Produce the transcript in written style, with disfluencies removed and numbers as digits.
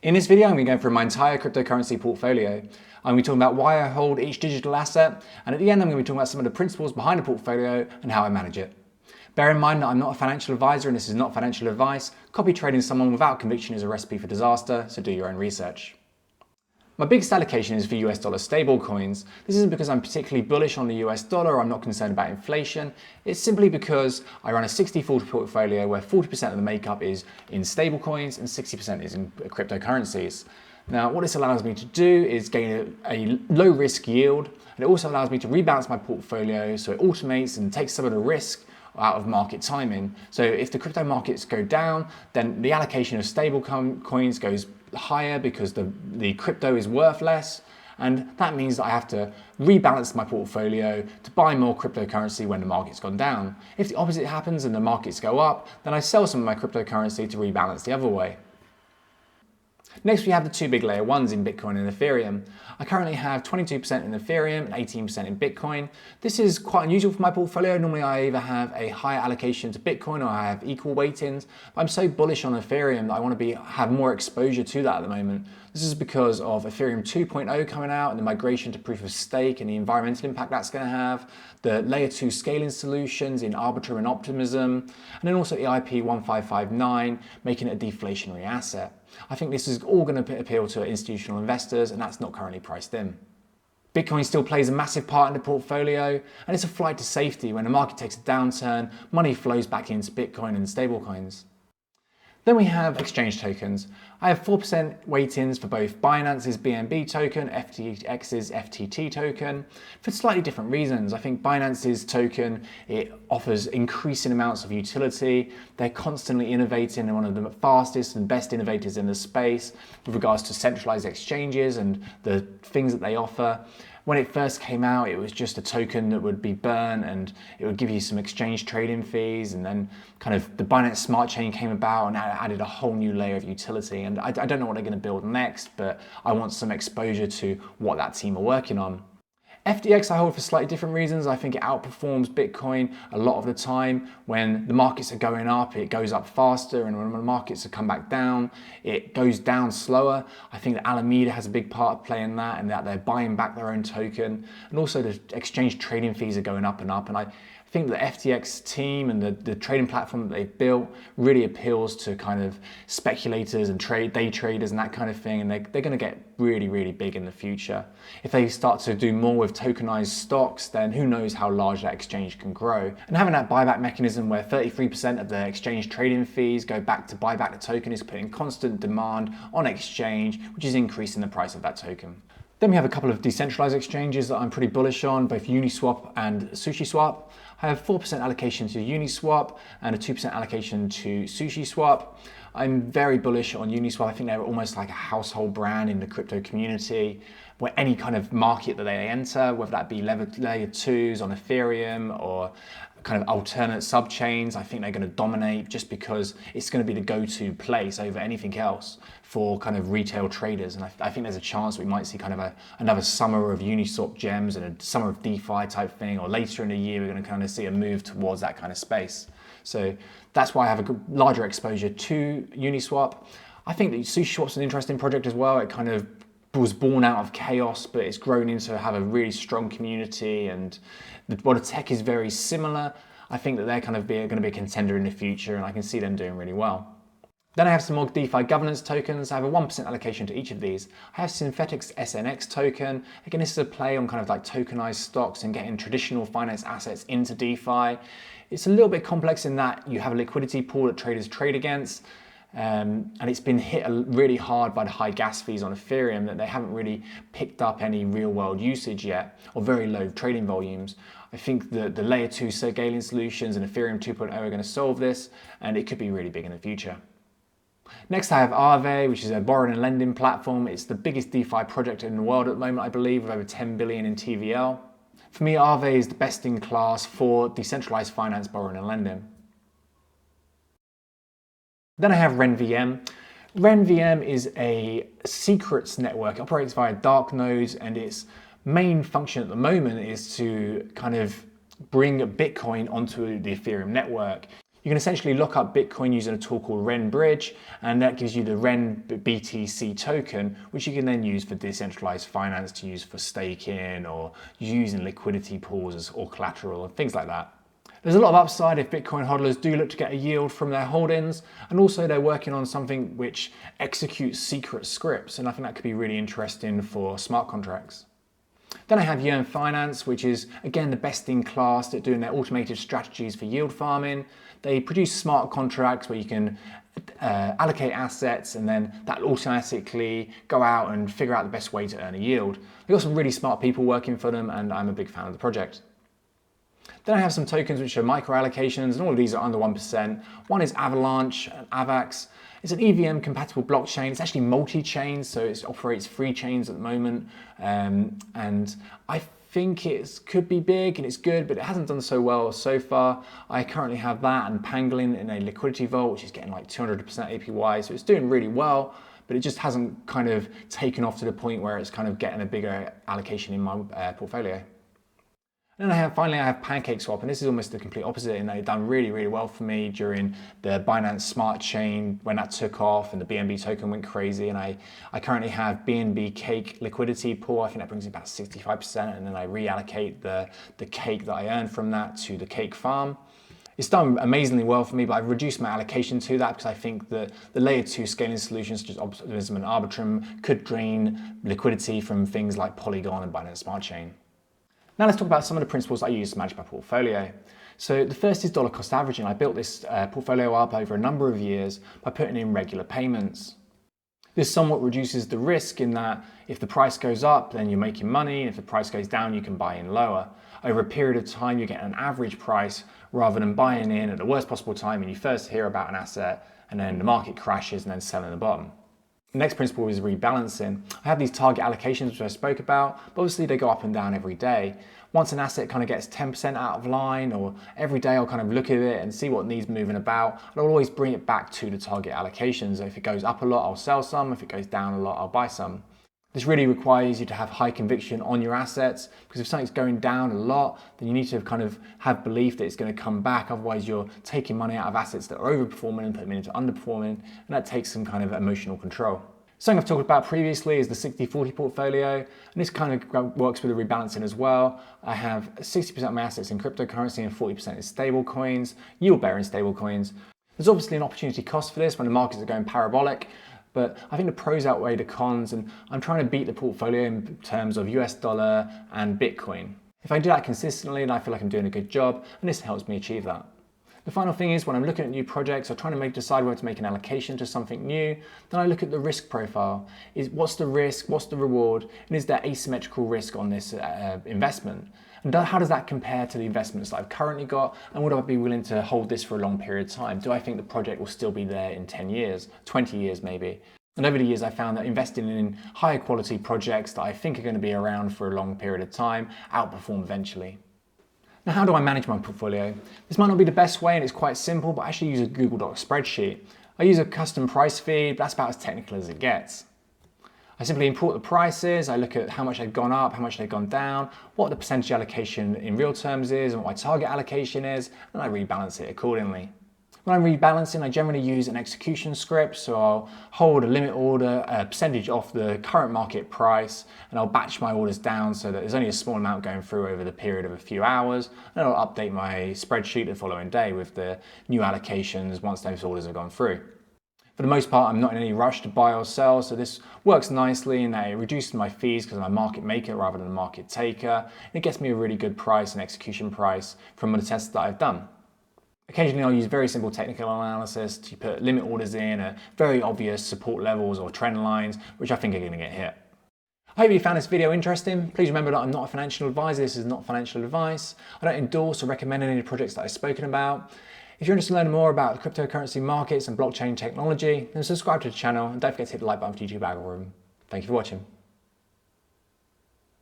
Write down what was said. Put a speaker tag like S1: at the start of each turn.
S1: In this video, I'm going to go through my entire cryptocurrency portfolio. I'm going to be talking about why I hold each digital asset, and at the end, I'm going to be talking about some of the principles behind the portfolio and how I manage it. Bear in mind that I'm not a financial advisor and this is not financial advice. Copy trading someone without conviction is a recipe for disaster, so do your own research. My biggest allocation is for US dollar stablecoins. This isn't because I'm particularly bullish on the US dollar or I'm not concerned about inflation. It's simply because I run a 60-40 portfolio where 40% of the makeup is in stablecoins and 60% is in cryptocurrencies. Now, what this allows me to do is gain a low risk yield, and it also allows me to rebalance my portfolio so it automates and takes some of the risk out of market timing. So if the crypto markets go down, then the allocation of stable coins goes higher because the crypto is worth less. And that means that I have to rebalance my portfolio to buy more cryptocurrency when the market's gone down. If the opposite happens and the markets go up, then I sell some of my cryptocurrency to rebalance the other way. Next, we have the two big layer ones in Bitcoin and Ethereum. I currently have 22% in Ethereum and 18% in Bitcoin. This is quite unusual for my portfolio. Normally I either have a higher allocation to Bitcoin or I have equal weightings, but I'm so bullish on Ethereum that I want to have more exposure to that at the moment. This is because of Ethereum 2.0 coming out and the migration to proof of stake and the environmental impact that's going to have, the layer 2 scaling solutions in Arbitrum and Optimism, and then also EIP 1559 making it a deflationary asset. I think this is all going to appeal to institutional investors, and that's not currently priced in. Bitcoin still plays a massive part in the portfolio, and it's a flight to safety. When the market takes a downturn, money flows back into Bitcoin and stablecoins. Then we have exchange tokens. I have 4% weightings for both Binance's BNB token, FTX's FTT token, for slightly different reasons. I think Binance's token, it offers increasing amounts of utility. They're constantly innovating and one of the fastest and best innovators in the space with regards to centralized exchanges and the things that they offer. When it first came out, it was just a token that would be burnt and it would give you some exchange trading fees, and then kind of the Binance Smart Chain came about and added a whole new layer of utility. And I don't know what they're going to build next, but I want some exposure to what that team are working on. FTX I hold for slightly different reasons. I think it outperforms Bitcoin a lot of the time. When the markets are going up, it goes up faster, and when the markets have come back down, it goes down slower. I think that Alameda has a big part of play in that, and that they're buying back their own token. And also the exchange trading fees are going up, and I think the FTX team and the trading platform that they've built really appeals to kind of speculators and day traders and that kind of thing, and they're going to get really, really big in the future. If they start to do more with tokenized stocks, then who knows how large that exchange can grow. And having that buyback mechanism where 33% of the exchange trading fees go back to buy back the token is putting constant demand on exchange, which is increasing the price of that token. Then we have a couple of decentralized exchanges that I'm pretty bullish on, both Uniswap and SushiSwap. I have 4% allocation to Uniswap and a 2% allocation to SushiSwap. I'm very bullish on Uniswap. I think they're almost like a household brand in the crypto community, where any kind of market that they enter, whether that be layer 2s on Ethereum or kind of alternate subchains, I think they're going to dominate just because it's going to be the go-to place over anything else for kind of retail traders. And I think there's a chance we might see kind of another summer of Uniswap gems and a summer of DeFi type thing, or later in the year we're going to kind of see a move towards that kind of space. So that's why I have a larger exposure to Uniswap. I think that SushiSwap's an interesting project as well. It kind of was born out of chaos, but it's grown into have a really strong community, and while the tech is very similar, I think that they're kind of going to be a contender in the future, and I can see them doing really well. Then I have some more DeFi governance tokens. I have a 1% allocation to each of these. I have Synthetic's SNX token. Again, this is a play on kind of like tokenized stocks and getting traditional finance assets into DeFi. It's a little bit complex in that you have a liquidity pool that traders trade against. And it's been hit really hard by the high gas fees on Ethereum that they haven't really picked up any real world usage yet, or very low trading volumes. I think the layer 2 scaling solutions and Ethereum 2.0 are going to solve this, and it could be really big in the future. Next I have Aave, which is a borrowing and lending platform. It's the biggest DeFi project in the world at the moment, I believe, with over 10 billion in TVL. For me, Aave is the best in class for decentralized finance borrowing and lending. Then I have RenVM. RenVM is a secrets network. It operates via dark nodes, and its main function at the moment is to kind of bring Bitcoin onto the Ethereum network. You can essentially lock up Bitcoin using a tool called Ren Bridge, and that gives you the Ren BTC token, which you can then use for decentralized finance to use for staking or using liquidity pools or collateral and things like that. There's a lot of upside if Bitcoin hodlers do look to get a yield from their holdings, and also they're working on something which executes secret scripts, and I think that could be really interesting for smart contracts. Then I have DYOR Finance, which is again the best in class at doing their automated strategies for yield farming. They produce smart contracts where you can allocate assets and then that automatically go out and figure out the best way to earn a yield. They've got some really smart people working for them, and I'm a big fan of the project. Then I have some tokens which are micro allocations, and all of these are under 1%. One is Avalanche and Avax. It's an EVM compatible blockchain. It's actually multi-chain, so it operates 3 chains at the moment. And I think it could be big and it's good, but it hasn't done so well so far. I currently have that and Pangolin in a liquidity vault, which is getting like 200% APY, so it's doing really well, but it just hasn't kind of taken off to the point where it's kind of getting a bigger allocation in my portfolio. And then finally I have PancakeSwap, and this is almost the complete opposite in that it's done really, really well for me during the Binance Smart Chain when that took off and the BNB token went crazy. And I currently have BNB Cake liquidity pool. I think that brings me about 65%, and then I reallocate the cake that I earn from that to the cake farm. It's done amazingly well for me, but I've reduced my allocation to that because I think that the layer 2 scaling solutions, such as Optimism and Arbitrum, could drain liquidity from things like Polygon and Binance Smart Chain. Now let's talk about some of the principles I use to manage my portfolio. So the first is dollar cost averaging. I built this portfolio up over a number of years by putting in regular payments. This somewhat reduces the risk in that if the price goes up, then you're making money, and if the price goes down, you can buy in lower. Over a period of time, you get an average price rather than buying in at the worst possible time when you first hear about an asset, and then the market crashes and then selling the bottom. The next principle is rebalancing. I have these target allocations which I spoke about, but obviously they go up and down every day. Once an asset kind of gets 10% out of line, or every day I'll kind of look at it and see what needs moving about, and I'll always bring it back to the target allocations. If it goes up a lot, I'll sell some. If it goes down a lot, I'll buy some. This really requires you to have high conviction on your assets, because if something's going down a lot, then you need to kind of have belief that it's going to come back. Otherwise, you're taking money out of assets that are overperforming and putting them into underperforming, and that takes some kind of emotional control. Something I've talked about previously is the 60-40 portfolio, and this kind of works with the rebalancing as well. I have 60% of my assets in cryptocurrency and 40% in stablecoins, yield-bearing stablecoins. There's obviously an opportunity cost for this when the markets are going parabolic, but I think the pros outweigh the cons, and I'm trying to beat the portfolio in terms of US dollar and Bitcoin. If I do that consistently, then I feel like I'm doing a good job, and this helps me achieve that. The final thing is when I'm looking at new projects or trying to decide whether to make an allocation to something new, then I look at the risk profile. What's the risk, what's the reward, and is there asymmetrical risk on this investment? And how does that compare to the investments that I've currently got, and would I be willing to hold this for a long period of time? Do I think the project will still be there in 10 years, 20 years maybe? And over the years I found that investing in higher quality projects that I think are going to be around for a long period of time outperform eventually. Now, how do I manage my portfolio? This might not be the best way, and it's quite simple, but I actually use a Google Docs spreadsheet. I use a custom price feed, but that's about as technical as it gets. I simply import the prices, I look at how much they've gone up, how much they've gone down, what the percentage allocation in real terms is, and what my target allocation is, and I rebalance it accordingly. When I'm rebalancing, I generally use an execution script, so I'll hold a limit order, a percentage off the current market price, and I'll batch my orders down so that there's only a small amount going through over the period of a few hours, and I'll update my spreadsheet the following day with the new allocations once those orders have gone through. For the most part, I'm not in any rush to buy or sell, so this works nicely in that it reduces my fees because I'm a market maker rather than a market taker, and it gets me a really good price and execution price from the tests that I've done. Occasionally I'll use very simple technical analysis to put limit orders in at very obvious support levels or trend lines, which I think are going to get hit. I hope you found this video interesting. Please remember that I'm not a financial advisor. This is not financial advice. I don't endorse or recommend any of the projects that I've spoken about. If you're interested in learning more about the cryptocurrency markets and blockchain technology, then subscribe to the channel and don't forget to hit the like button for the YouTube algorithm. Thank you for watching.